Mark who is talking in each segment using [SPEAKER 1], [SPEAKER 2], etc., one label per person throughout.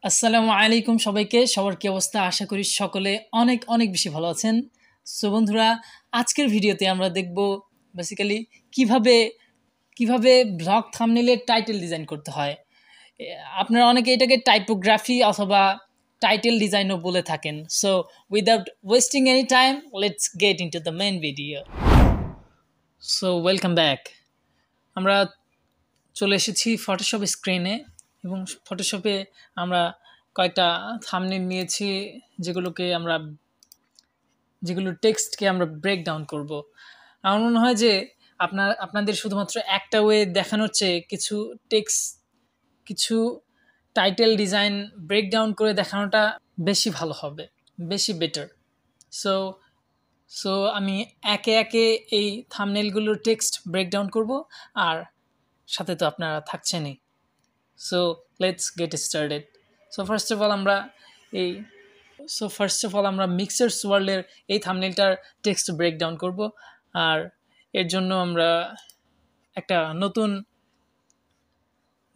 [SPEAKER 1] আসসালামু আলাইকুম সবাইকে। সবার কি অবস্থা? আশা করি সকলে অনেক অনেক বেশি ভালো আছেন। সো বন্ধুরা, আজকের ভিডিওতে আমরা দেখব বেসিক্যালি কিভাবে কিভাবে ব্লগ থাম্বনেইলের টাইটেল ডিজাইন করতে হয়। এ, আপনারা অনেকে এটাকে টাইপোগ্রাফি অথবা টাইটেল ডিজাইনও বলে থাকেন। So without wasting any time, let's get into the main video. So welcome back. আমরা চলে এসেছি ফটোশপ স্ক্রিনে এবং ফটোশপে আমরা কয়েকটা থাম্বনেইল নিয়েছি, যেগুলোকে আমরা যেগুলো টেক্সটকে আমরা ব্রেক ডাউন করব। আমার মনে হয় যে আপনাদের শুধুমাত্র একটা ওয়ে দেখানোর চেয়ে কিছু টাইটেল ডিজাইন ব্রেক ডাউন করে দেখানোটা বেশি ভালো হবে, বেশি বেটার। সো সো আমি একে একে এই থাম্বনেইলগুলোর টেক্সট ব্রেক ডাউন করব, আর সাথে তো আপনারা থাকছেনই। So let's get started. So first of all আমরা এই মিক্সার্স ওয়ার্ল্ডের এই থাম্বনেইলটার টেক্সট ব্রেক ডাউন করব, আর এর জন্য আমরা একটা নতুন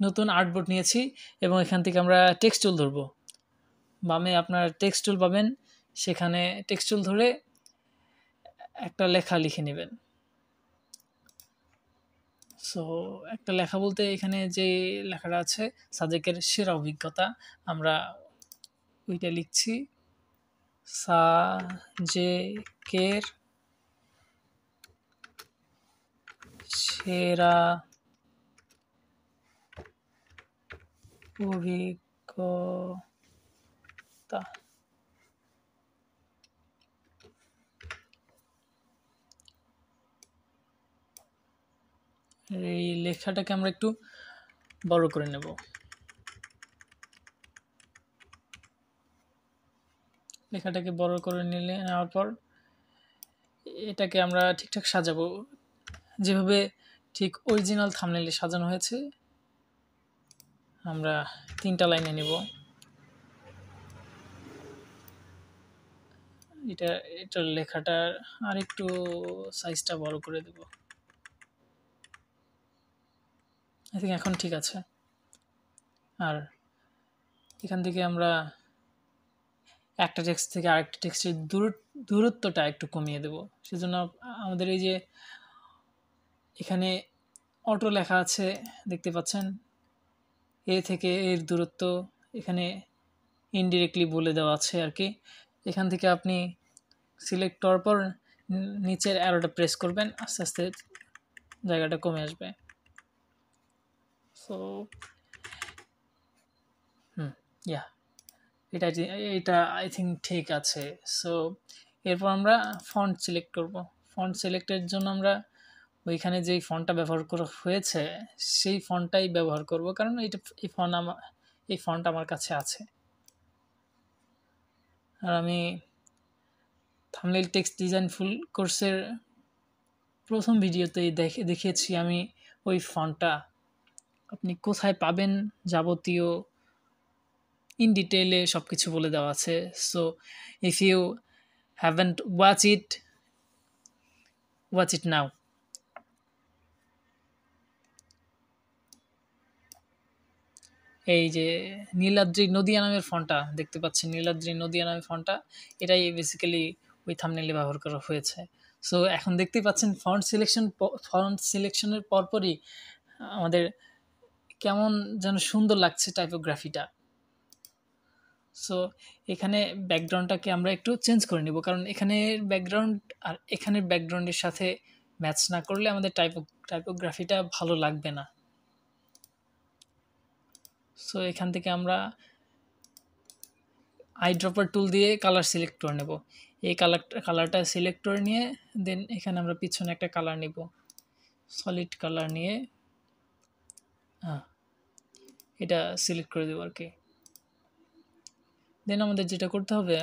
[SPEAKER 1] নতুন আর্টবোর্ড নিয়েছি এবং এখান থেকে আমরা টেক্সট টুল ধরবো। বামে আপনার টেক্সট টুল পাবেন, সেখানে টেক্সট টুল ধরে একটা লেখা লিখে নেবেন। সো একটা লেখা বলতে এখানে যে লেখাটা আছে সাজেকের সেরা অভিজ্ঞতা, আমরা ওইটা লিখছি। সাজেকের সেরা অভিজ্ঞতা। এই লেখাটাকে আমরা একটু বড় করে নেব। লেখাটাকে বড় করে নেওয়ার পর এটাকে আমরা ঠিকঠাক সাজাবো, যেভাবে ঠিক অরিজিনাল থাম্বনেইলে সাজানো হয়েছে। আমরা 3টা লাইনে নেব। এটার লেখাটার আর একটু সাইজটা বড় করে দেব। আই থিঙ্ক এখন ঠিক আছে। আর এখান থেকে আমরা একটা টেক্সট থেকে আরেকটা টেক্সটের দূরত্বটা একটু কমিয়ে দেব। সেজন্য আমাদের এই যে এখানে অটো লেখা আছে দেখতে পাচ্ছেন, এ থেকে এর দূরত্ব এখানে ইনডিরেক্টলি বলে দেওয়া আছে আর কি। এখান থেকে আপনি সিলেক্ট করার পর নিচের অ্যারোটা প্রেস করবেন, আস্তে আস্তে জায়গাটা কমে আসবে। সো ইয়া এটা আই থিঙ্ক ঠিক আছে। সো এরপর আমরা ফন্ট সিলেক্ট করব। ফন্ট সিলেক্টের জন্য আমরা ওইখানে যেই ফন্টটা ব্যবহার করা হয়েছে সেই ফন্টটাই ব্যবহার করব, কারণ এই ফন্ট আমার কাছে আছে। আর আমি থাম্বনেইল টেক্সট ডিজাইন ফুল কোর্সের প্রথম ভিডিওতেই দেখিয়েছি আমি ওই ফন্টটা আপনি কোথায় পাবেন, যাবতীয় ইন ডিটেইলে সব কিছু বলে দেওয়া আছে। So if you haven't watch it now. এই যে নীলাদ্রি নদিয়া নামের ফন্টটা দেখতে পাচ্ছেন, নীলাদ্রি নদিয়া নামের ফন্টটা, এটাই বেসিক্যালি ওই থাম্বনেইলে ব্যবহার করা হয়েছে। সো এখন দেখতেই পাচ্ছেন ফন্ট সিলেকশনের পরপরই আমাদের কেমন যেন সুন্দর লাগছে টাইপোগ্রাফিটা। সো এখানে ব্যাকগ্রাউন্ডটাকে আমরা একটু চেঞ্জ করে নেব, কারণ এখানের ব্যাকগ্রাউন্ড আর এখানের ব্যাকগ্রাউন্ডের সাথে ম্যাচ না করলে আমাদের টাইপোগ্রাফিটা ভালো লাগবে না। সো এখান থেকে আমরা আইড্রপার টুল দিয়ে কালার সিলেক্ট করে নেব। এই কালারটা সিলেক্ট করে নিয়ে দেন এখানে আমরা পিছনে একটা কালার নেব, সলিড কালার নিয়ে এটা সিলেক্ট করে দেবো আর কি। দেন আমাদের যেটা করতে হবে,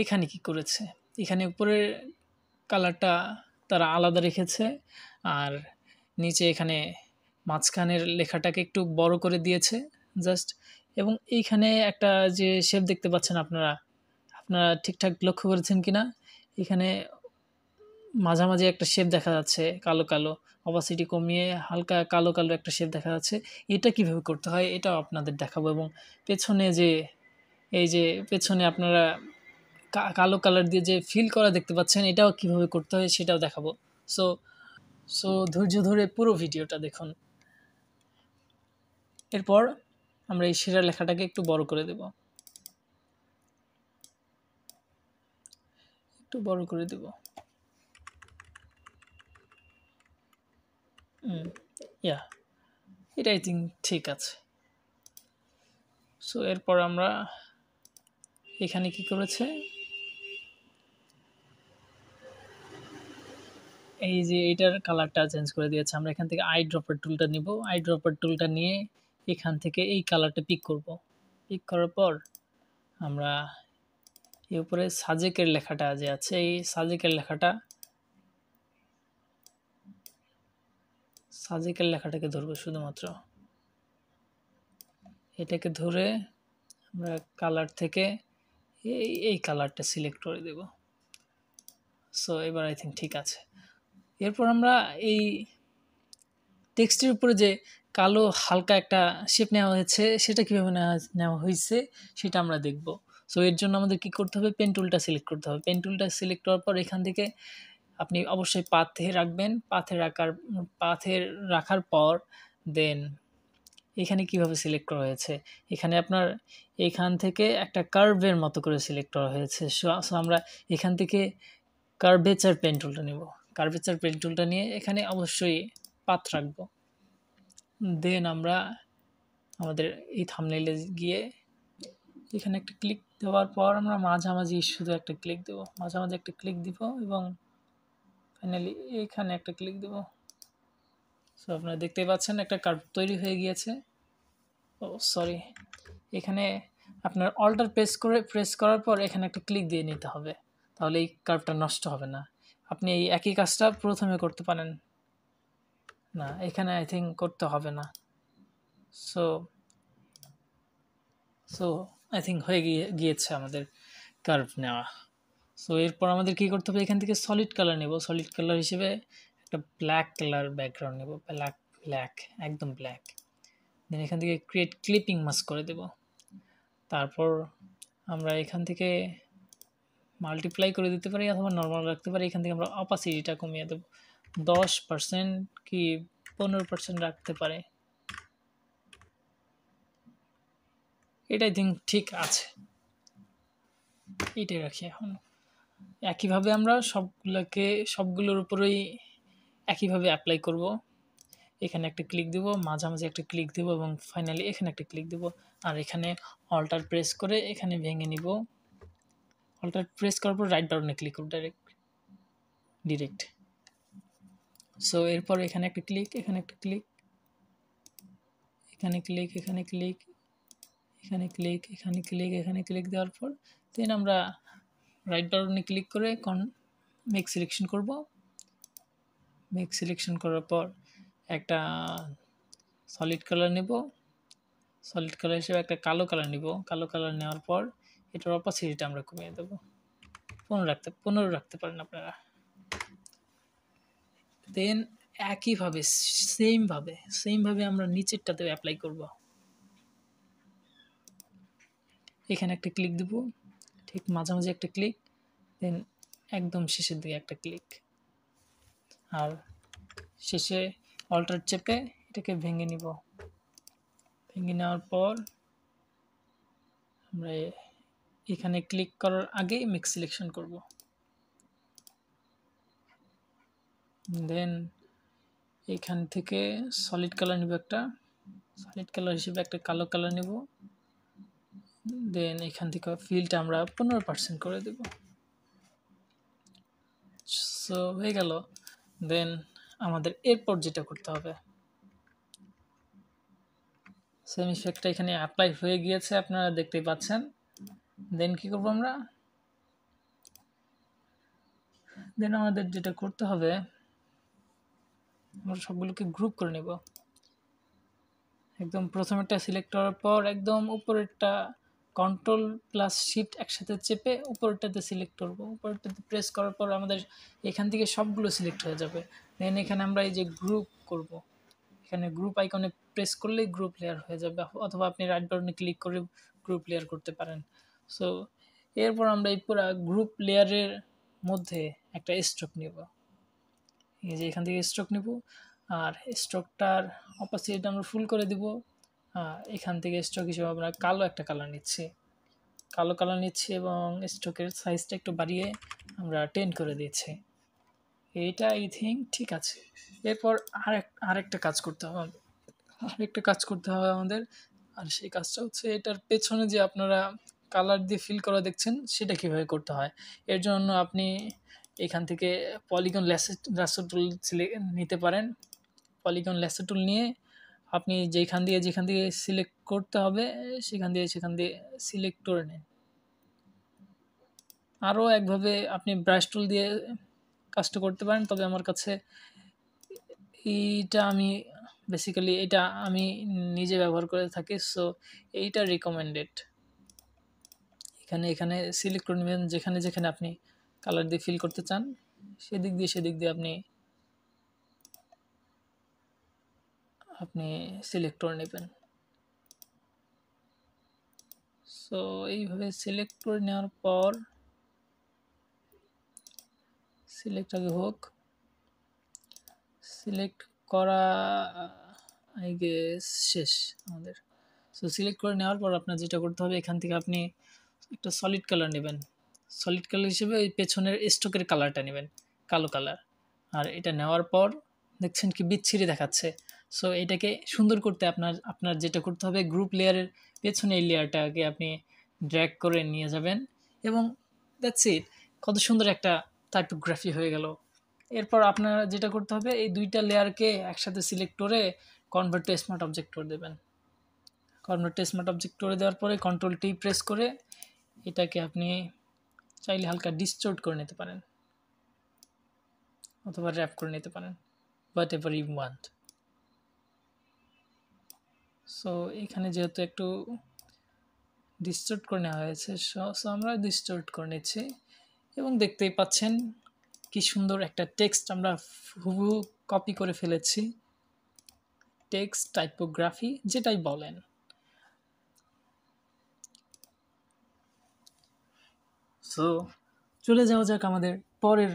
[SPEAKER 1] এখানে কি করেছে, এখানে উপরের কালারটা তারা আলাদা রেখেছে, আর নিচে এখানে মাঝখানের লেখাটাকে একটু বড় করে দিয়েছে জাস্ট। এবং এইখানে একটা যে শেপ দেখতে পাচ্ছেন আপনারা ঠিকঠাক লক্ষ্য করেছেন কিনা, এখানে মাঝামাঝি একটা শেপ দেখা যাচ্ছে কালো কালো, অপাসিটি কমিয়ে হালকা কালো কালো একটা শেপ দেখা যাচ্ছে। এটা কিভাবে করতে হয় এটাও আপনাদের দেখাবো, এবং পেছনে যে এই যে পেছনে আপনারা কালো কালার দিয়ে যে ফিল করা দেখতে পাচ্ছেন এটাও কিভাবে করতে হয় সেটাও দেখাবো। সো সো ধৈর্য ধরে পুরো ভিডিওটা দেখুন। এরপর আমরা এই সেরা লেখাটাকে একটু বড় করে দেব, একটু বড় করে দেব। ইয়া, এটা আই থিঙ্ক ঠিক আছে। সো এরপর আমরা এখানে কি করেছে, এই যে এটার কালারটা চেঞ্জ করে দিয়েছে। আমরা এখান থেকে আই ড্রপার টুলটা নিব, আই ড্রপার টুলটা নিয়ে এখান থেকে এই কালারটা পিক করব। পিক করার পর আমরা এর উপরে সাজেকের লেখাটা যে আছে এই সাজেকের লেখাটাকে ধরবো শুধুমাত্র। এটাকে ধরে আমরা কালার থেকে এই কালারটা সিলেক্ট করে দেব। সো এবার আই থিঙ্ক ঠিক আছে। এরপর আমরা এই টেক্সটের উপরে যে কালো হালকা একটা শেপ নেওয়া হয়েছে সেটা কীভাবে নেওয়া হয়েছে সেটা আমরা দেখব। সো এর জন্য আমাদের কী করতে হবে, পেন টুলটা সিলেক্ট করতে হবে। পেন টুলটা সিলেক্ট করার পর এখান থেকে আপনি অবশ্যই পাথে রাখবেন। পাথে রাখার পর দেন এখানে কিভাবে সিলেক্ট করা হয়েছে, এখানে আপনার এখান থেকে একটা কার্ভের মতো করে সিলেক্ট করা হয়েছে। সো আমরা এখান থেকে কার্ভেচার পেন টুলটা নেব। কার্ভেচার পেন টুলটা নিয়ে এখানে অবশ্যই পাথ রাখবো। দেন আমরা আমাদের এই থাম্বনেইলে গিয়ে এখানে একটা ক্লিক দেওয়ার পর আমরা মাঝামাঝি শুধু একটা ক্লিক দেব, মাঝামাঝি একটা ক্লিক দিব এবং ফাইনালি এখানে একটা ক্লিক দেব। সো আপনারা দেখতেই পাচ্ছেন একটা কার্ভ তৈরি হয়ে গিয়েছে। ও সরি, এখানে আপনার অল্টার প্রেস করার পর এখানে একটা ক্লিক দিয়ে নিতে হবে, তাহলে এই কার্ভটা নষ্ট হবে না। আপনি এই একই কাজটা প্রথমে করতে পারেন না, এখানে আই থিঙ্ক করতে হবে না। সো সো আই থিঙ্ক হয়ে গিয়েছে আমাদের কার্ভ নেওয়া। সো এরপর আমাদের কী করতে হবে, এখান থেকে সলিড কালার নেব। সলিড কালার হিসেবে একটা ব্ল্যাক কালার ব্যাকগ্রাউন্ড নেব, ব্ল্যাক একদম ব্ল্যাক। দেন এখান থেকে ক্রিয়েট ক্লিপিং মাস্ক করে দেব। তারপর আমরা এখান থেকে মাল্টিপ্লাই করে দিতে পারি অথবা নর্মাল রাখতে পারি। এখান থেকে আমরা অপাসিটিটা কমিয়ে দেব 10% কি 15% রাখতে পারে। এটা আই থিঙ্ক ঠিক আছে, এইটাই রাখি। এখন একইভাবে আমরা সবগুলোর উপরেই একইভাবে অ্যাপ্লাই করব। এখানে একটা ক্লিক দেব, মাঝামাঝি একটা ক্লিক দেব এবং ফাইনালি এখানে একটা ক্লিক দেব। আর এখানে অল্টার প্রেস করে এখানে ভেঙে নিব। অল্টার প্রেস করার পর রাইট বাটনে ক্লিক করব ডিরেক্ট। সো এরপর এখানে একটা ক্লিক, এখানে একটা ক্লিক, এখানে ক্লিক, এখানে ক্লিক, এখানে ক্লিক, এখানে ক্লিক, এখানে ক্লিক দেওয়ার পর দেন আমরা রাইট বাটনে ক্লিক করে মেক সিলেকশন করব। মেক সিলেকশন করার পর একটা সলিড কালার নেব। সলিড কালার হিসেবে একটা কালো কালার নিব। কালো কালার নেওয়ার পর এটার অপাসিটিটা আমরা কমিয়ে দেবো, 15 রাখতে পারেন আপনারা। দেন একইভাবে সেমভাবে আমরা নিচেরটাতে অ্যাপ্লাই করব। এখানে একটা ক্লিক দেব, ঠিক মাঝামাঝি একটা ক্লিক, দেন একদম শেষের দিকে একটা ক্লিক, আর শেষে অল্টার চেপে এটাকে ভেঙে নিব। ভেঙে নেওয়ার পর আমরা এখানে ক্লিক করার আগে মিক্স সিলেকশন করব। দেন এখান থেকে সলিড কালার নিব, একটা সলিড কালার হিসেবে একটা কালো কালার নেব। দেন এখান থেকে ফিলটা আমরা 15% করে দেব। সো হয়ে গেল। দেন আমাদের এরপর যেটা করতে হবে, সেম ইফেক্টটা এখানে অ্যাপ্লাই হয়ে গিয়েছে আপনারা দেখতেই পাচ্ছেন। দেন কি করব আমরা, দেন আমাদের যেটা করতে হবে আমরা সবগুলোকে গ্রুপ করে নেব। একদম প্রথমেরটা সিলেক্ট করার পর একদম উপরেরটা কন্ট্রোল প্লাস শিফট একসাথে চেপে উপরটাতে সিলেক্ট করব। উপরটাতে প্রেস করার পর আমাদের এখান থেকে সবগুলো সিলেক্ট হয়ে যাবে। দেন এখানে আমরা এই যে গ্রুপ করব, এখানে গ্রুপ আইকনে প্রেস করলেই গ্রুপ লেয়ার হয়ে যাবে, অথবা আপনি রাইট বাটনে ক্লিক করে গ্রুপ লেয়ার করতে পারেন। সো এরপর আমরা এই পুরো গ্রুপ লেয়ারের মধ্যে একটা স্ট্রোক নেব। এই যে এখান থেকে স্ট্রোক নেব, আর স্ট্রোকটার অপাসিটিটা আমরা ফুল করে দিব। এখান থেকে স্ট্রোক হিসেবে আমরা কালো একটা কালার নিচ্ছি, কালো কালার নিচ্ছি এবং স্ট্রোকের সাইজটা একটু বাড়িয়ে আমরা 10 করে দিচ্ছি। এইটা আই থিঙ্ক ঠিক আছে। এরপর আরেকটা কাজ করতে হবে, আমাদের। আর সেই কাজটা হচ্ছে এটার পেছনে যে আপনারা কালার দিয়ে ফিল করা দেখছেন সেটা কীভাবে করতে হয়। এর জন্য আপনি এখান থেকে পলিগন ল্যাসো টুল নিতে পারেন। পলিগন ল্যাসো টুল নিয়ে আপনি যেখান দিয়ে সিলেক্ট করতে হবে সেখান দিয়ে সিলেক্ট করে নেন। আরও একভাবে আপনি ব্রাশ টুল দিয়ে কাজটা করতে পারেন, তবে আমার কাছে এটা আমি নিজে ব্যবহার করে থাকি, সো এইটা রিকমেন্ডেড। এখানে সিলেক্ট করে নেবেন যেখানে আপনি কালার দিয়ে ফিল করতে চান, সেদিক দিয়ে আপনি সিলেক্ট করে নেবেন। সো এইভাবে সিলেক্ট করে নেওয়ার পর সিলেক্ট আগে হোক, সিলেক্ট করা আই গেস শেষ আমাদের। সো সিলেক্ট করে নেওয়ার পর আপনার যেটা করতে হবে, এখান থেকে আপনি একটা সলিড কালার নেবেন। সলিড কালার হিসেবে ওই পেছনের স্ট্রোকের কালারটা নেবেন, কালো কালার। আর এটা নেওয়ার পর দেখছেন কি বিচ্ছিরি দেখাচ্ছে। সো এটাকে সুন্দর করতে আপনার যেটা করতে হবে, গ্রুপ লেয়ারের পেছনে এই লেয়ারটাকে আপনি ড্র্যাগ করে নিয়ে যাবেন এবং দ্যাটস ইট। কত সুন্দর একটা টাইপোগ্রাফি হয়ে গেল। এরপর আপনার যেটা করতে হবে, এই দুইটা লেয়ারকে একসাথে সিলেক্ট করে কনভার্ট টু স্মার্ট অবজেক্ট করে দেবেন। কনভার্ট টু স্মার্ট অবজেক্ট করে দেওয়ার পরে কন্ট্রোল টি প্রেস করে এটাকে আপনি চাইলে হালকা ডিস্টোর্ট করে নিতে পারেন অথবা র্যাপ করে নিতে পারেন, whatever you want. So এখানে যেহেতু একটু ডিস্টোর্ট করে নেওয়া হয়েছে, সো আমরা ডিস্টোর্ট করে নিচ্ছি এবং দেখতেই পাচ্ছেন কি সুন্দর একটা টেক্সট আমরা হুবহু কপি করে ফেলেছি। টেক্সট টাইপোগ্রাফি যেটাই বলেন। সো চলে যাওয়া যাক আমাদের পরের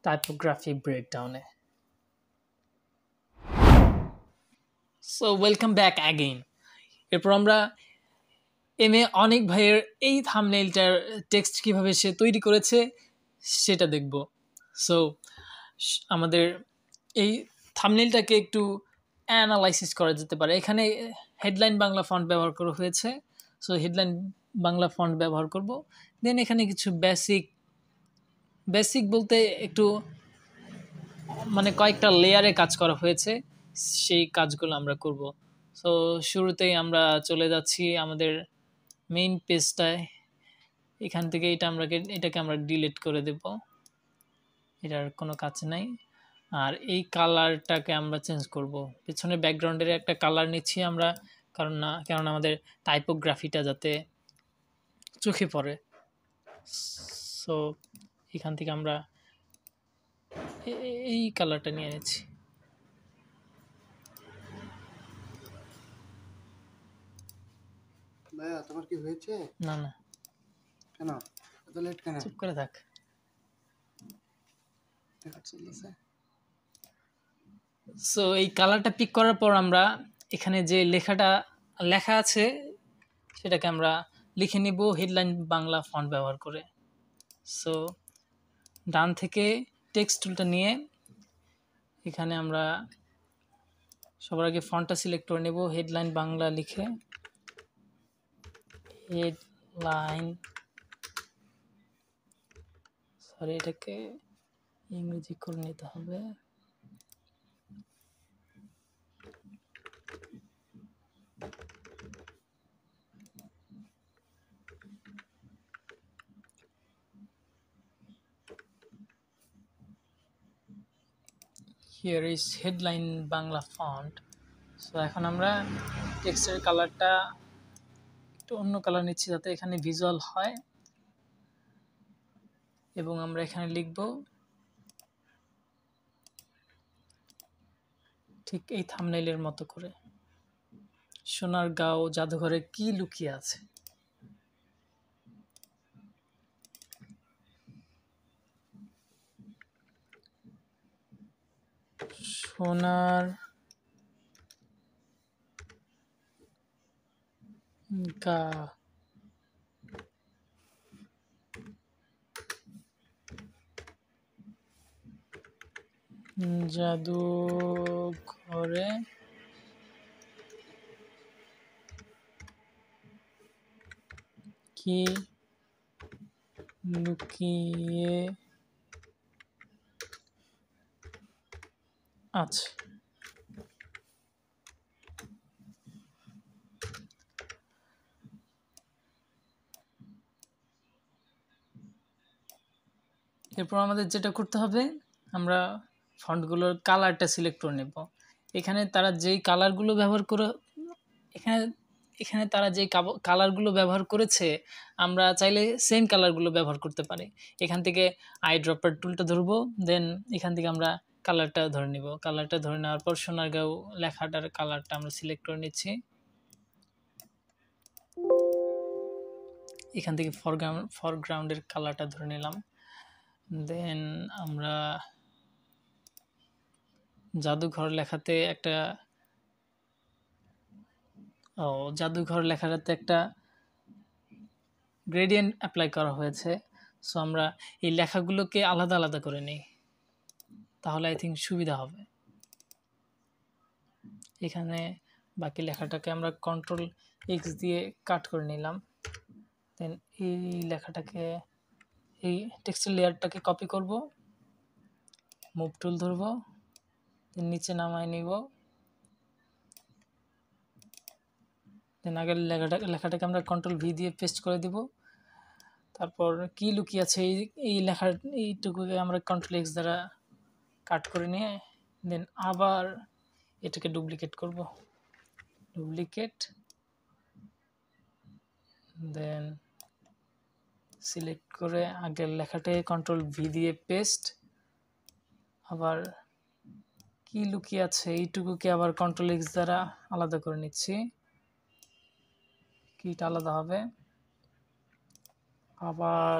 [SPEAKER 1] টাইপোগ্রাফি ব্রেকডাউনে। So welcome back again. এরপর আমরা অনেক ভাইয়ের এই থাম্বনেইলটার টেক্সট কিভাবে সে তৈরি করেছে সেটা দেখব। সো আমাদের এই থাম্বনেইলটাকে একটু অ্যানালাইসিস করা যেতে পারে। এখানে হেডলাইন বাংলা ফন্ট ব্যবহার করা হয়েছে, সো হেডলাইন বাংলা ফন্ট ব্যবহার করব। দেন এখানে কিছু বেসিক বলতে একটু মানে কয়েকটা লেয়ারে কাজ করা হয়েছে, সেই কাজগুলো আমরা করব। সো শুরুতেই আমরা চলে যাচ্ছি আমাদের মেইন পেজটায়। এখান থেকে এটাকে আমরা ডিলিট করে দেব, এটার কোনো কাজ নাই। আর এই কালারটাকে আমরা চেঞ্জ করব, পেছনে ব্যাকগ্রাউন্ডের একটা কালার নিচ্ছি আমরা, কারণ আমাদের টাইপোগ্রাফিটা যাতে চোখে পড়ে। সো এখান থেকে আমরা এই কালারটা নিয়ে নিচ্ছি।
[SPEAKER 2] ভাইয়া তোমার কি হয়েছে?
[SPEAKER 1] না না,
[SPEAKER 2] কেন এত লেট কেন?
[SPEAKER 1] চুপ করে থাক। সো এই কালারটা পিক করার পর আমরা এখানে যে লেখা আছে সেটাকে আমরা লিখে নিব হেডলাইন বাংলা ফন্ট ব্যবহার করে। সো ডান থেকে টেক্সট টুলটা নিয়ে এখানে আমরা সবার আগে ফন্টটা সিলেক্ট করে নেব, হেডলাইন বাংলা লিখে এটাকে ইংরেজি করে নিতে হবে। Here is headline Bangla font. So এখন আমরা টেক্সটের কালারটা একটু অন্য কালার নিচ্ছি যাতে এখানে ভিজুয়াল হয়, এবং আমরা এখানে লিখব ঠিক এই থাম্বনেইলের মতো করে, সোনারগাঁও জাদুঘরে কি লুকিয়ে আছে। সোনারগাঁও জাদুঘরে কি লুকিয়ে আছে। এরপর আমাদের যেটা করতে হবে, আমরা ফন্টগুলোর কালারটা সিলেক্ট করে নেব। এখানে তারা যেই কালারগুলো ব্যবহার করে এখানে এখানে তারা যেই কালারগুলো ব্যবহার করেছে, আমরা চাইলে সেম কালারগুলো ব্যবহার করতে পারি। এখান থেকে আই ড্রপার টুলটা ধরবো, দেন এখান থেকে আমরা কালারটা ধরে নিব। কালারটা ধরে নেওয়ার পর সোনারগাঁও লেখাটার কালারটা আমরা সিলেক্ট করে নিচ্ছি। এখান থেকে ফরগ্রাউন্ডের কালারটা ধরে নিলাম। দেন আমরা জাদুঘর লেখাতে একটা জাদুঘর লেখাটাতে একটা গ্রেডিয়েন্ট অ্যাপ্লাই করা হয়েছে। সো আমরা এই লেখাগুলোকে আলাদা আলাদা করে নিই, তাহলে আই থিঙ্ক সুবিধা হবে। এখানে বাকি লেখাটাকে আমরা কন্ট্রোল এক্স দিয়ে কাট করে নিলাম। দেন এই লেখাটাকে, এই টেক্সটের লেয়ারটাকে কপি করব, মুভ টুল ধরব, দেন নিচে নামায় নিব। দেন আগের লেখাটাকে আমরা কন্ট্রোল ভি দিয়ে পেস্ট করে দিব। তারপর কি লুকিয়ে আছে এই লেখার এইটুকুকে আমরা কন্ট্রোল এক্স দ্বারা কাট করে নিয়ে দেন আবার এটাকে ডুপ্লিকেট করব, ডুপ্লিকেট, দেন সিলেক্ট করে আগের লেখাটাকে কন্ট্রোল ভি দিয়ে পেস্ট, আবার কি লুকিয়ে আছে এইটুকুকে আবার কন্ট্রোল এক্স দ্বারা আলাদা করে নিচ্ছি, কিটা আলাদা হবে। আবার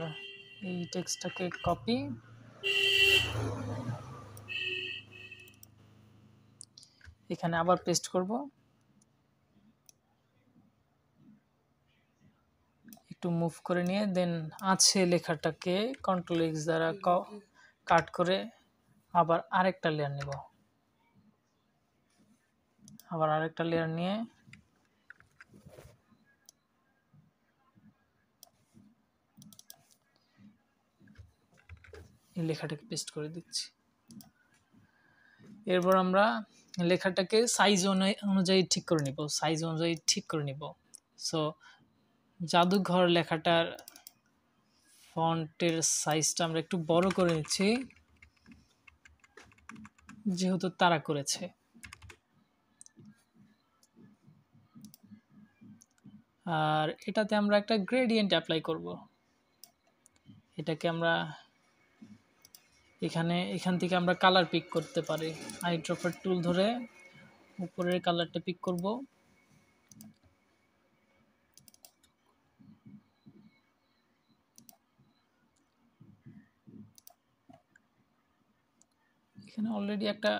[SPEAKER 1] এই টেক্সটটাকে কপি, এখানে আবার পেস্ট করব, একটু মুভ করে নিয়ে দেন আছে লেখাটাকে কন্ট্রোল এক্স দ্বারা কাট করে আবার আরেকটা লেয়ার নেব। আবার আরেকটা লেয়ার নিয়ে এই লেখাটাকে পেস্ট করে দিচ্ছি। এরপর আমরা লেখাটাকে সাইজ অনুযায়ী ঠিক করে নিব, সাইজ অনুযায়ী ঠিক করে নিব। সো জাদুঘর লেখাটার ফন্টের সাইজটা আমরা একটু বড় করে নিচ্ছি, যেহেতু তারা করেছে। আর এটাতে আমরা একটা গ্রেডিয়েন্ট অ্যাপ্লাই করব। এটাকে আমরা এখান থেকে আমরা কালার পিক করতে পারি। আই ড্রপার টুল ধরে উপরের কালারটা পিক করব, এখানে অলরেডি একটা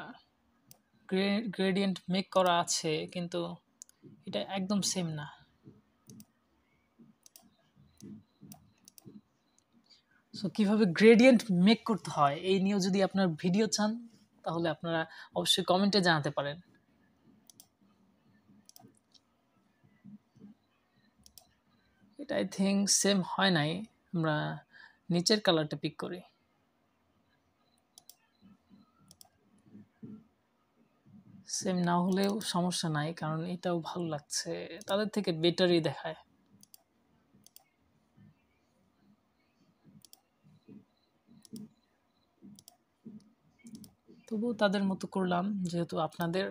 [SPEAKER 1] গ্রেডিয়েন্ট মেক করা আছে, কিন্তু এটা একদম সেম না। সো কীভাবে গ্রেডিয়েন্ট মেক করতে হয় এই নিয়েও যদি আপনার ভিডিও চান, তাহলে আপনারা অবশ্যই কমেন্টে জানাতে পারেন। এটা আই থিঙ্ক সেম হয় নাই, আমরা নিচের কালারটা পিক করি। সেম না হলেও সমস্যা নাই, কারণ এটাও ভালো লাগছে, তাদের থেকে বেটারই দেখায়। তবুও তাদের মতো করলাম, যেহেতু আপনাদের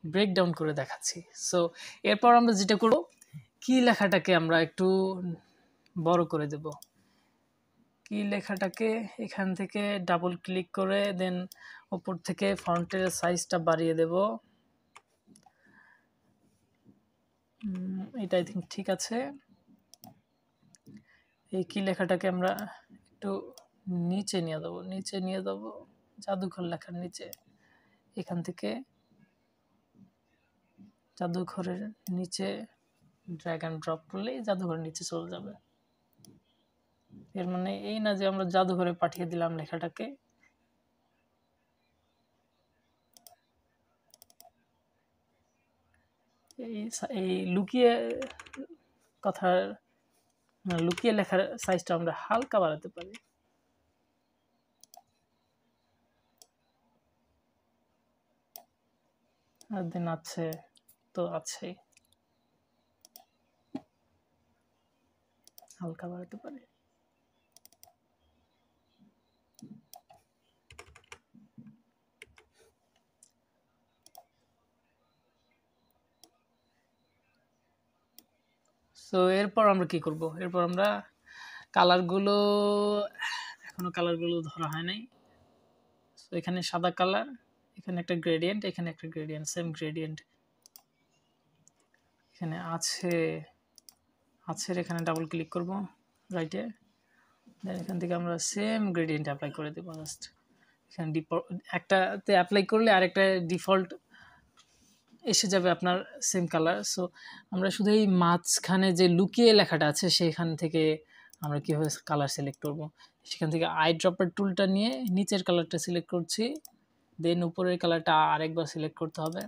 [SPEAKER 1] ব্রেকডাউন করে দেখাচ্ছি। সো এরপর আমরা যেটা করব, কি লেখাটাকে আমরা একটু বড় করে দেব। কি লেখাটাকে এখান থেকে ডাবল ক্লিক করে দেন উপর থেকে ফন্টের সাইজটা বাড়িয়ে দেব। এটা আই থিঙ্ক ঠিক আছে। এই কি লেখাটাকে আমরা একটু নিচে নিয়ে দেবো, জাদুঘর লেখার নিচে। এখান থেকে জাদুঘরের নিচে ড্র্যাগ অ্যান্ড ড্রপ করলেই জাদুঘরের নিচে চলে যাবে। এর মানে এই না যে আমরা জাদুঘরে পাঠিয়ে দিলাম লেখাটাকে। এই লুকিয়ে কথার লুকিয়ে লেখার সাইজটা আমরা হালকা বাড়াতে পারি। আর দেন আছে তো আছেই, হালকা বাড়াতে পারি। সো এরপর আমরা কি করব? এরপর আমরা কালারগুলো, এখনো কালারগুলো ধরা হয় নাই। সো এখানে সাদা কালার, এখানে একটা গ্রেডিয়েন্ট, এখানে একটা গ্রেডিয়েন্ট, সেম গ্রেডিয়েন্ট এখানে আছে। এখানে ডাবল ক্লিক করব রাইটে, দেন এখান থেকে আমরা সেম গ্রেডিয়েন্ট অ্যাপ্লাই করে দেবো। জাস্ট এখানে একটাতে অ্যাপ্লাই করলে আরেকটা ডিফল্ট এসে যাবে আপনার সেম কালার। সো আমরা শুধু এই মাঝখানে যে লুকিয়ে লেখাটা আছে সেখান থেকে আমরা কীভাবে কালার সিলেক্ট করব, সেখান থেকে আই ড্রপার টুলটা নিয়ে নিচের কালারটা সিলেক্ট করছি, দেন উপরের কালারটা আরেকবার সিলেক্ট করতে হবে।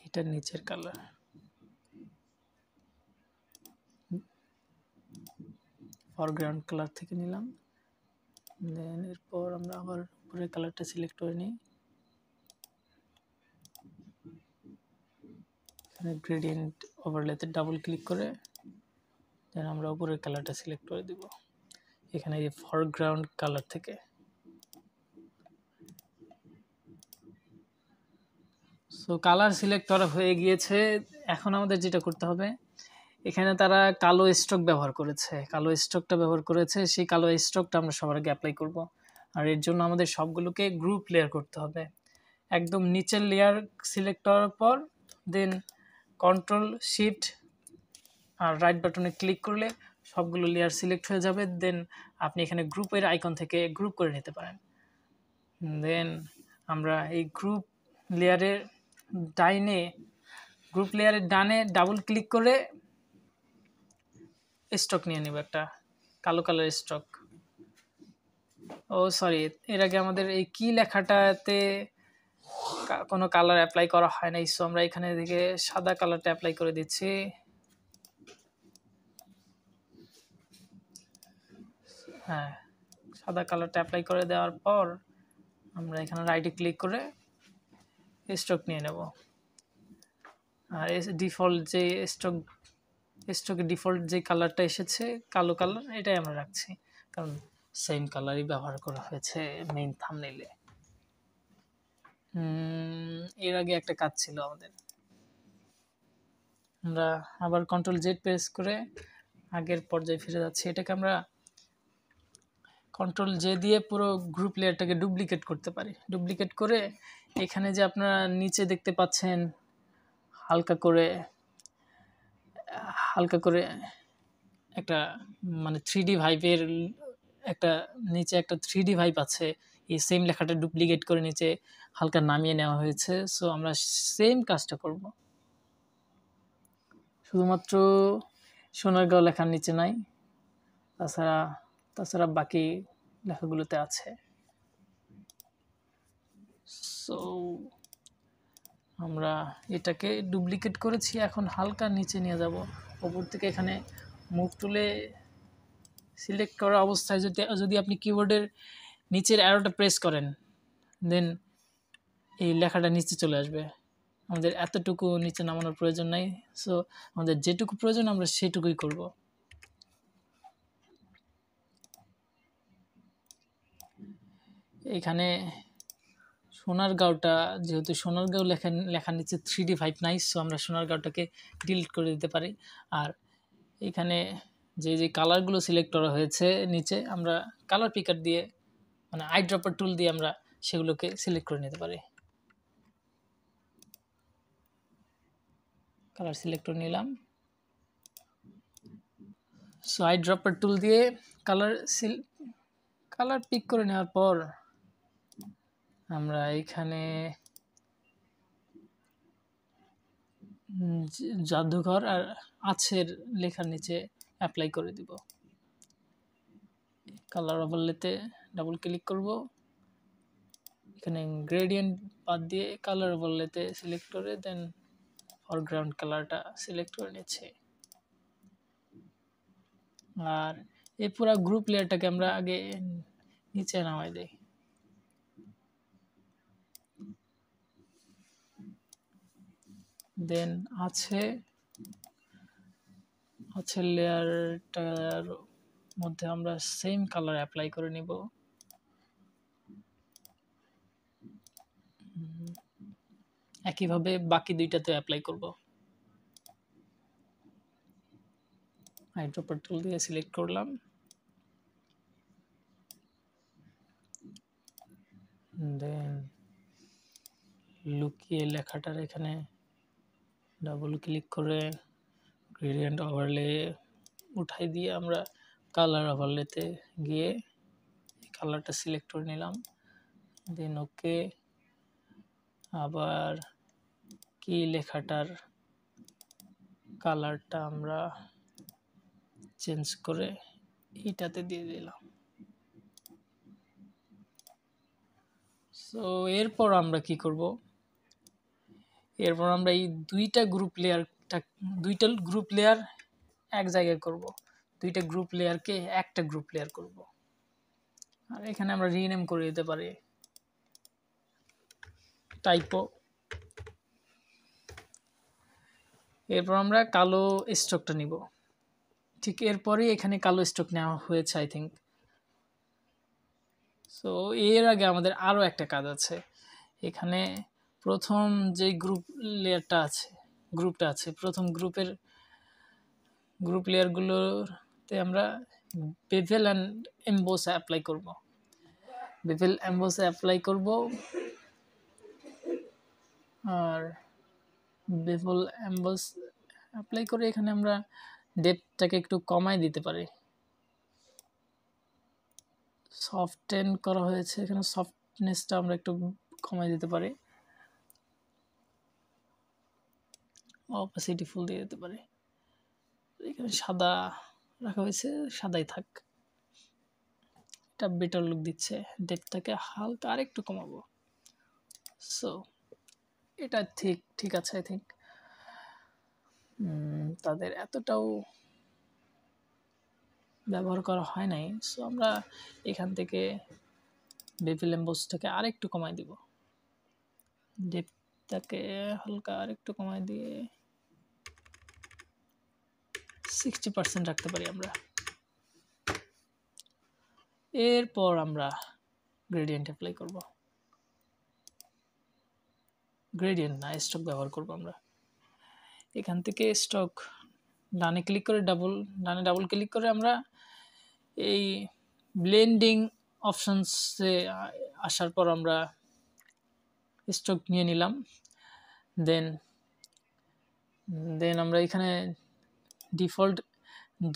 [SPEAKER 1] এটা নিচের কালার, ফরগ্রাউন্ড কালার থেকে নিলাম। দেন এরপর আমরা আবার উপরের কালারটা সিলেক্ট করে নিই, এখানে গ্রেডিয়েন্ট ওভারলেতে ডাবল ক্লিক করে দেন আমরা উপরের কালারটা সিলেক্ট করে দিব এখানে এই ফরগ্রাউন্ড কালার থেকে। সো কালার সিলেক্ট করা হয়ে গিয়েছে। এখন আমাদের যেটা করতে হবে, এখানে তারা কালো স্ট্রোক ব্যবহার করেছে, কালো স্ট্রোকটা ব্যবহার করেছে, সেই কালো স্ট্রোকটা আমরা সবার আগে অ্যাপ্লাই করব। আর এর জন্য আমাদের সবগুলোকে গ্রুপ লেয়ার করতে হবে। একদম নিচের লেয়ার সিলেক্ট করার পর দেন কন্ট্রোল শিফট আর রাইট বাটনে ক্লিক করলে সবগুলো লেয়ার সিলেক্ট হয়ে যাবে। দেন আপনি এখানে গ্রুপের আইকন থেকে গ্রুপ করে নিতে পারেন। দেন আমরা এই গ্রুপ লেয়ারের ডানে ডাবল ক্লিক করে স্টক নিয়ে নেব, একটা কালো কালার স্টক। ও সরি, এর আগে আমাদের এই কি লেখাটাতে কোনো কালার অ্যাপ্লাই করা হয় নাই। সো আমরা এখানে থেকে সাদা কালারটা অ্যাপ্লাই করে দিচ্ছি। হ্যাঁ, সাদা কালারটা অ্যাপ্লাই করে দেওয়ার পর আমরা এখানে রাইটে ক্লিক করে স্ট্রোক নিয়ে নেব। আর ডিফল্ট যে স্ট্রোকের ডিফল্ট যে কালারটা এসেছে কালো কালার, এটাই আমরা রাখছি, কারণ সেম কালারই ব্যবহার করা হয়েছে মেইন থাম্বনেইলে। এর আগে একটা কাজ ছিল আমাদের, আমরা আবার কন্ট্রোল জেড প্রেস করে আগের পর্যায়ে ফিরে যাচ্ছি। এটাকে আমরা কন্ট্রোল জে দিয়ে পুরো গ্রুপ লেয়ারটাকে ডুপ্লিকেট করতে পারি। ডুপ্লিকেট করে এখানে যে আপনারা নিচে দেখতে পাচ্ছেন হালকা করে একটা মানে 3D ভাইবের একটা নিচে একটা 3D ভাইব আছে, এই সেম লেখাটা ডুপ্লিকেট করে নিচে হালকা নামিয়ে নেওয়া হয়েছে। সো আমরা সেম কাজটা করব, শুধুমাত্র সোনারগাঁও লেখার নিচে নাই, তাছাড়া বাকি লেখাগুলোতে আছে। সো আমরা এটাকে ডুপ্লিকেট করেছি, এখন হালকা নিচে নিয়ে যাব। ওপর থেকে এখানে মুভ টুলে সিলেক্ট করা অবস্থায় যদি আপনি কিবোর্ডের নিচের অ্যারোটা প্রেস করেন, দেন এই লেখাটা নিচে চলে আসবে। আমাদের এতটুকু নিচে নামানোর প্রয়োজন নাই। সো আমাদের যেটুকু প্রয়োজন আমরা সেটুকুই করব। এখানে সোনারগাঁওটা যেহেতু সোনারগাঁও লেখার নিচে 3D5 নাই, সো আমরা সোনারগাঁওটাকে ডিলিট করে দিতে পারি। আর এখানে যে কালারগুলো সিলেক্ট করা হয়েছে নিচে, আমরা কালার পিকার দিয়ে মানে আই ড্রপার টুল দিয়ে আমরা সেগুলোকে সিলেক্ট করে নিতে পারি। কালার সিলেক্ট করে নিলাম। সো আই ড্রপার টুল দিয়ে কালার পিক করে নেওয়ার পর আমরা এখানে জাদুঘর আর আছের লেখার নিচে অ্যাপ্লাই করে দিব। কালার ওভারলেতে ডাবল ক্লিক করব, এখানে গ্রেডিয়েন্ট বাদ দিয়ে কালার ওভারলেতে সিলেক্ট করে দেন ফরগ্রাউন্ড কালারটা সিলেক্ট করে নিচ্ছে। আর এই পুরো গ্রুপ লেয়ারটাকে আমরা আগে নিচে নামাই দেই। দেন আছে লেয়ারটার মধ্যে আমরা সেম কালার অ্যাপ্লাই করে নিব। একইভাবে বাকি দুইটাতে অ্যাপ্লাই করব। আই ড্রপার টুল দিয়ে সিলেক্ট করলাম, দেন লুকিয়ে লেখাটার এখানে ডাবল ক্লিক করে গ্রেডিয়েন্ট ওভারলে উঠাই দিয়ে আমরা কালার ওভারলেতে গিয়ে কালারটা সিলেক্ট করে নিলাম। দেন ওকে, আবার কি লেখাটার কালারটা আমরা চেঞ্জ করে এইটাতে দিয়ে দিলাম। সো এরপর আমরা কি করব, এরপর আমরা এই দুইটা গ্রুপ লেয়ার এক জায়গায় করব। দুইটা গ্রুপ লেয়ারকে একটা গ্রুপ লেয়ার করব। আর এখানে আমরা রিনেম করে দিতে পারি টাইপো। এরপর আমরা কালো স্ট্রোকটা নিব। ঠিক এরপরই এখানে কালো স্ট্রোক নেওয়া হয়েছে আই থিঙ্ক। সো এর আগে আমাদের আরও একটা কাজ আছে। এখানে প্রথম যে গ্রুপটা আছে প্রথম গ্রুপ লেয়ারগুলোতে আমরা বেভেল অ্যান্ড এমবোস অ্যাপ্লাই করব। বেভেল এমবোস অ্যাপ্লাই করব, আর বেভেল এমবোস অ্যাপ্লাই করে এখানে আমরা ডেপথটাকে একটু কমাই দিতে পারি। সফটেন করা হয়েছে, এখানে সফটনেসটা আমরা একটু কমাই দিতে পারি, অপাসিটি ফুল দিয়ে দিতে পারি। এখানে সাদা রাখা হয়েছে, সাদাই থাক, এটা বেটার লুক দিচ্ছে। ডেপথটাকে হালকা আর একটু কমাবো। সো এটা ঠিক আছে আই থিঙ্ক। তাদের এতটাও ব্যবহার করা হয় নাই, সো আমরা এখান থেকে বেভেল এমবোসটাকে আরেকটু কমাই দিব। ডেপথটাকে হালকা আরেকটু কমাই দিয়ে 60% রাখতে পারি আমরা। এরপর আমরা গ্রেডিয়েন্ট অ্যাপ্লাই করব। গ্রেডিয়েন্ট না, স্ট্রোক ব্যবহার করব আমরা। এখান থেকে স্ট্রোক ডানে ডাবল ক্লিক করে আমরা এই ব্লেন্ডিং অপশনসে আসার পর আমরা স্ট্রোক নিয়ে নিলাম। দেন আমরা এখানে ডিফল্ট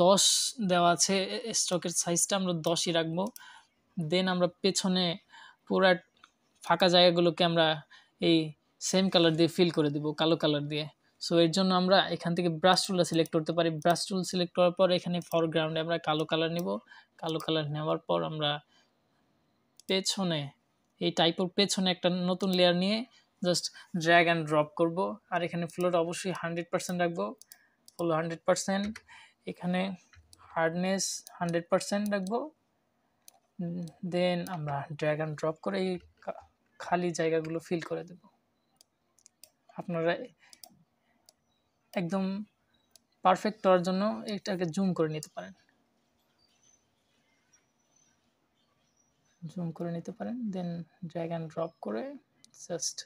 [SPEAKER 1] 10 দেওয়া আছে, স্ট্রোকের সাইজটা আমরা 10ই রাখবো। দেন আমরা পেছনে পুরো ফাঁকা জায়গাগুলোকে আমরা এই সেম কালার দিয়ে ফিল করে দিব, কালো কালার দিয়ে। সো এর জন্য আমরা এখান থেকে ব্রাশ টুলটা সিলেক্ট করতে পারি। ব্রাশ টুল সিলেক্ট করার পর এখানে ফরগ্রাউন্ডে আমরা কালো কালার নিব। কালো কালার নেওয়ার পর আমরা পেছনে এই টাইপের পেছনে একটা নতুন লেয়ার নিয়ে জাস্ট ড্র্যাগ অ্যান্ড ড্রপ করব। আর এখানে ফ্লোটা অবশ্যই 100% রাখবো, ফ্লো 100%। এখানে হার্ডনেস 100% রাখবো। দেন আমরা ড্র্যাগ অ্যান্ড ড্রপ করে এই খালি জায়গাগুলো ফিল করে দেব। আপনারা একদম পারফেক্ট হওয়ার জন্য এটাকে জুম করে নিতে পারেন, দেন ড্র্যাগ অ্যান্ড ড্রপ করে জাস্ট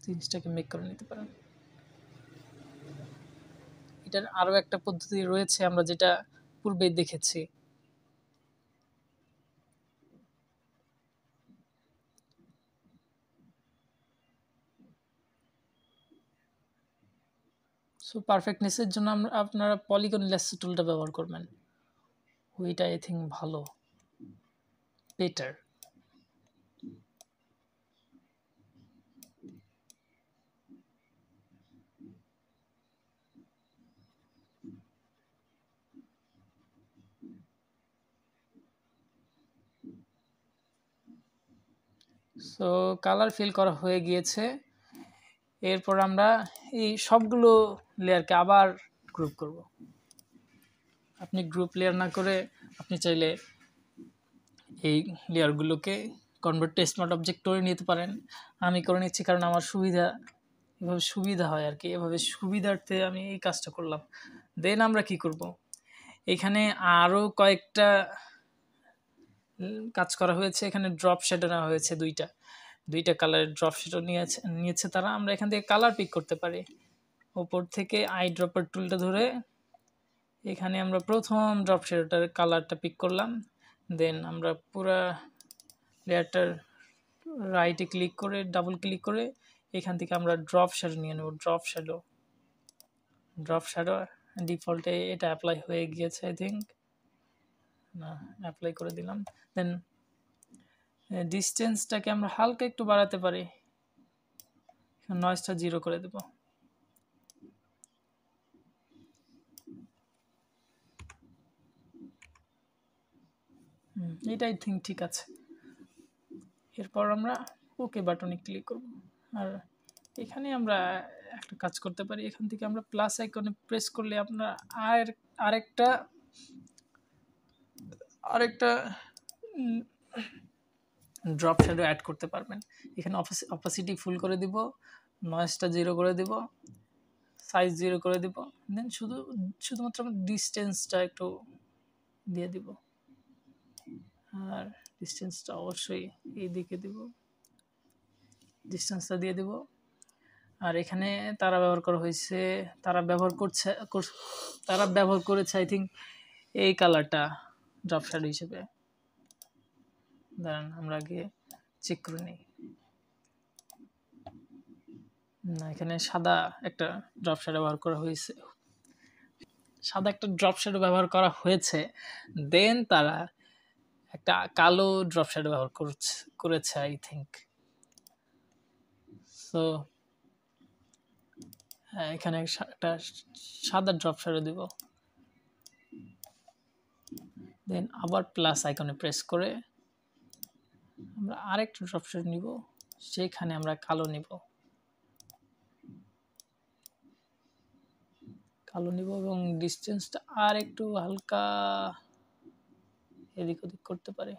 [SPEAKER 1] জিনিসটাকে মেক করে নিতে পারেন। এটার আরও একটা পদ্ধতি রয়েছে আমরা যেটা পূর্বেই দেখেছি। সো পারফেক্টনেসের জন্য আপনারা পলিগন ল্যাসো টুলটা ব্যবহার করবেন, ওইটা আই থিঙ্ক ভালো, বেটার। সো কালার ফিল করা হয়ে গিয়েছে। এরপর আমরা এই সবগুলো লেয়ারকে আবার গ্রুপ করব। আপনি গ্রুপ লেয়ার না করে আপনি চাইলে এই লেয়ারগুলোকে কনভার্ট টু স্মার্ট অবজেক্ট করে নিতে পারেন। আমি করে নিচ্ছি কারণ আমার সুবিধা, এভাবে সুবিধা হয় আর কি, এভাবে সুবিধার্থে আমি এই কাজটা করলাম। দেন আমরা কি করব, এখানে আরও কয়েকটা কাজ করা হয়েছে। এখানে ড্রপ শ্যাডো নেওয়া হয়েছে, দুইটা কালারের ড্রপ শ্যাডো নিয়েছে তারা। আমরা এখান থেকে কালার পিক করতে পারি। ওপর থেকে আই ড্রপার টুলটা ধরে এখানে আমরা প্রথম ড্রপ শ্যাডোটার কালারটা পিক করলাম। দেন আমরা পুরা লেয়ারটার রাইটে ক্লিক করে ডাবল ক্লিক করে এখান থেকে আমরা ড্রপ শ্যাডো নিয়ে নেব। ড্রপ শ্যাডো ডিফল্টে এটা অ্যাপ্লাই হয়ে গিয়েছে আই থিঙ্ক, না অ্যাপ্লাই করে দিলাম। দেন ডিস্টেন্সটাকে আমরা হালকা একটু বাড়াতে পারি, নয়েজটা 0 করে দেব। এটা আই থিঙ্ক ঠিক আছে। এরপর আমরা ওকে বাটনে ক্লিক করব। আর এখানে আমরা একটা কাজ করতে পারি, এখান থেকে আমরা প্লাস আইকনে প্রেস করলে আপনারা আরেকটা ড্রপ শ্যাডো অ্যাড করতে পারবেন। এখানে অপাসিটি ফুল করে দিব, নয়েজটা 0 করে দিব, সাইজ 0 করে দিব। দেন শুধুমাত্র আমরা ডিস্টেন্সটা একটু দিয়ে দিব, আর ডিস্টেন্সটা অবশ্যই এই দিকে দিব, ডিস্টেন্সটা দিয়ে দিব। আর এখানে তারা ব্যবহার করেছে আই থিঙ্ক এই কালারটা ড্রপ শ্যাডো হিসেবে। দাঁড়ান আমরা আগে চেক করে নিই। না, এখানে সাদা একটা ড্রপ শ্যাডো ব্যবহার করা হয়েছে। দেন তারা একটা কালো ড্রপ শ্যাডো ব্যবহার করেছে আই থিঙ্ক। সো এখানে একটা সাদা ড্রপ শ্যাডো দিব। দেন আবার প্লাস আইকনে প্রেস করে আমরা আরেকটা ড্রপ শ্যাডো নিব, সেখানে আমরা কালো নিব এবং ডিস্টেন্সটা আর একটু হালকা এদিক ওদিক করতে পারি।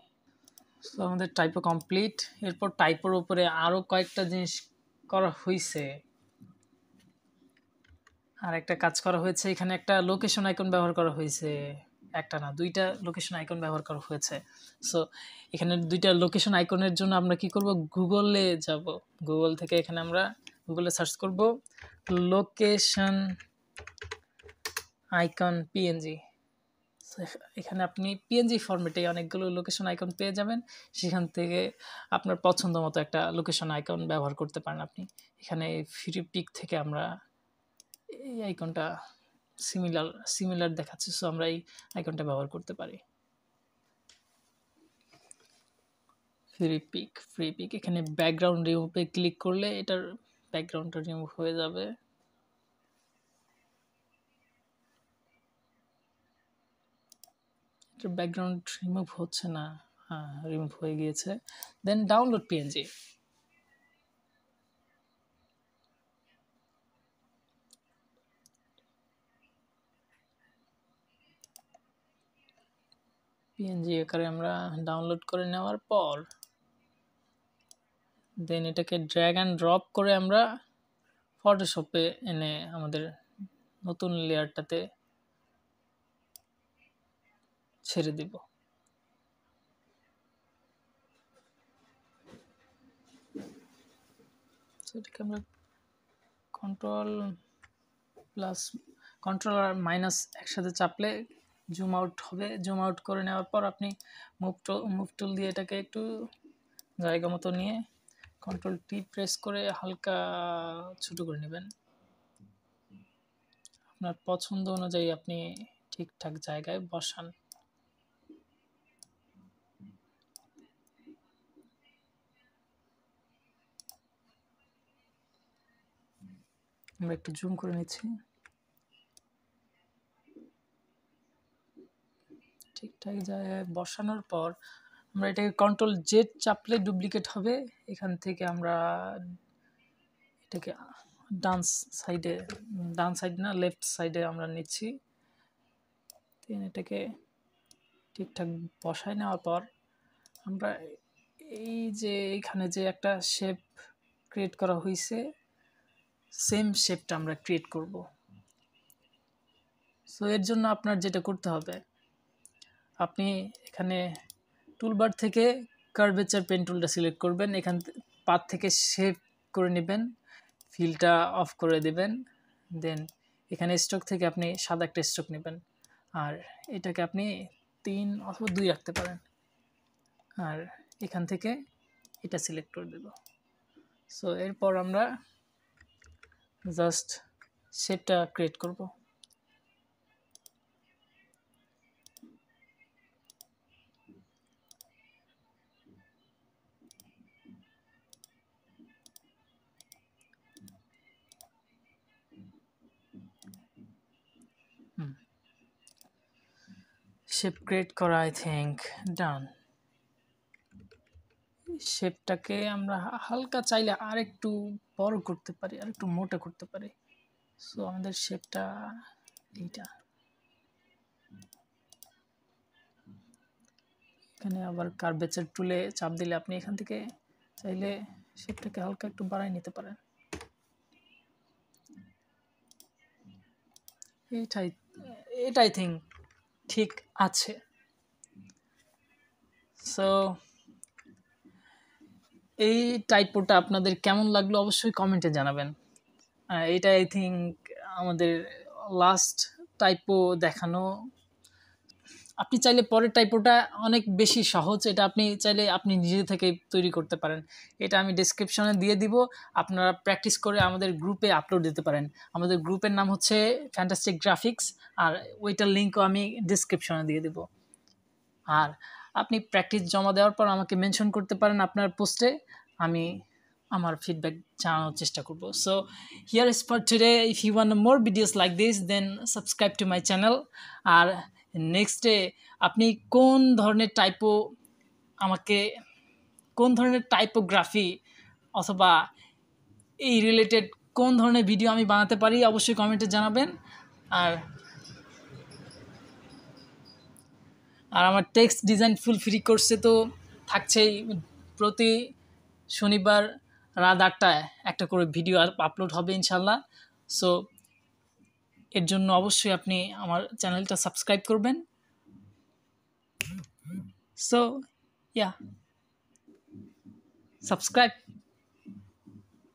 [SPEAKER 1] সো আমাদের টাইপও কমপ্লিট। এরপর টাইপের উপরে আরও কয়েকটা জিনিস করা হয়েছে। আর একটা কাজ করা হয়েছে, এখানে একটা লোকেশন আইকন ব্যবহার করা হয়েছে, একটা না দুইটা লোকেশন আইকন ব্যবহার করা হয়েছে। সো এখানে দুইটা লোকেশন আইকনের জন্য আমরা কি করব, গুগলে যাব। গুগল থেকে এখানে আমরা গুগলে সার্চ করব লোকেশন আইকন পিএনজি। এখানে আপনি পিএনজি ফরম্যাটে অনেকগুলো লোকেশন আইকন পেয়ে যাবেন। সেখান থেকে আপনার পছন্দ মতো একটা লোকেশন আইকন ব্যবহার করতে পারেন আপনি। এখানে ফ্রি পিক থেকে আমরা এই আইকনটা সিমিলার দেখাচ্ছে, সো আমরা এই আইকনটা ব্যবহার করতে পারি। ফ্রি পিক এখানে ব্যাকগ্রাউন্ড রিমুভে ক্লিক করলে এটার ব্যাকগ্রাউন্ডটা রিমুভ হয়ে যাবে। এটার ব্যাকগ্রাউন্ড রিমুভ হচ্ছে না, হ্যাঁ রিমুভ হয়ে গিয়েছে। দেন ডাউনলোড পিএনজি। পিএনজি আকারে আমরা ডাউনলোড করে নেওয়ার পর দেন এটাকে ড্র্যাগ অ্যান্ড ড্রপ করে আমরা ফটোশপে এনে আমাদের নতুন লেয়ারটাতে ছেড়ে দিব। এটাকে আমরা কন্ট্রোল আর মাইনাস একসাথে চাপলে জুম আউট হবে। জুম আউট করে নেওয়ার পর আপনি মুভ টুল দিয়ে এটাকে একটু জায়গা মতো নিয়ে কন্ট্রোল টি প্রেস করে হালকা ছোটো করে নেবেন। আপনার পছন্দ অনুযায়ী আপনি ঠিকঠাক জায়গায় বসান। আমরা একটু জুম করে নিচ্ছি। ঠিকঠাক জায়গায় বসানোর পর আমরা এটাকে কন্ট্রোল জেড চাপলে ডুপ্লিকেট হবে। এখান থেকে আমরা এটাকে ডান সাইড না লেফট সাইডে আমরা নিচ্ছি। এটাকে ঠিকঠাক বসায় নেওয়ার পর আমরা এই যে এখানে যে একটা শেপ ক্রিয়েট করা হয়েছে সেম শেপটা আমরা ক্রিয়েট করব। সো এর জন্য আপনার যেটা করতে হবে, আপনি এখানে টুলবার থেকে কার্ভেচার পেন টুলটা সিলেক্ট করবেন। এখান পাত থেকে শেপ করে নেবেন, ফিলটা অফ করে দেবেন। দেন এখানে স্ট্রোক থেকে আপনি সাদা একটা স্ট্রোক নেবেন, আর এটাকে আপনি 3 অথবা 2 রাখতে পারেন। আর এখান থেকে এটা সিলেক্ট করে দেব। সো এরপর আমরা জাস্ট শেপটা ক্রিয়েট করব। শেপ ক্রিয়েট করা আই থিঙ্ক ডান। শেপটাকে আমরা হালকা চাইলে আর একটু বড় করতে পারি, আর একটু মোটা করতে পারি। সো আমাদের শেপটা এইটা। এখানে আবার কার্ভেচার টুলে চাপ দিলে আপনি এখান থেকে চাইলে শেপটাকে হালকা একটু বাড়ায় নিতে পারেন। এটা আই থিঙ্ক ঠিক আছে। সো এই টাইপোটা আপনাদের কেমন লাগলো অবশ্যই কমেন্টে জানাবেন। এটা আই থিঙ্ক আমাদের লাস্ট টাইপো দেখানো। আপনি চাইলে পরের টাইপোটা অনেক বেশি সহজ, এটা আপনি চাইলে আপনি নিজে থেকে তৈরি করতে পারেন। এটা আমি ডেসক্রিপশনে দিয়ে দিব, আপনারা প্র্যাকটিস করে আমাদের গ্রুপে আপলোড দিতে পারেন। আমাদের গ্রুপের নাম হচ্ছে ফ্যান্টাস্টিক গ্রাফিক্স, আর ওইটার লিঙ্কও আমি ডেসক্রিপশনে দিয়ে দেব। আর আপনি প্র্যাকটিস জমা দেওয়ার পর আমাকে মেনশন করতে পারেন আপনার পোস্টে, আমি আমার ফিডব্যাক জানানোর চেষ্টা করব। So here is for today. If you want more videos like this then subscribe to my channel. আর নেক্সটে আপনি কোন ধরনের টাইপোগ্রাফি অথবা এই রিলেটেড কোন ধরনের ভিডিও আমি বানাতে পারি অবশ্যই কমেন্টে জানাবেন। আর আমার টেক্সট ডিজাইন ফুল ফ্রি কোর্সে তো থাকছেই, প্রতি শনিবার রাত 8টায় একটা করে ভিডিও আপলোড হবে ইনশাল্লাহ। সো এর জন্য অবশ্যই আপনি আমার চ্যানেলটা সাবস্ক্রাইব করবেন। So yeah, subscribe.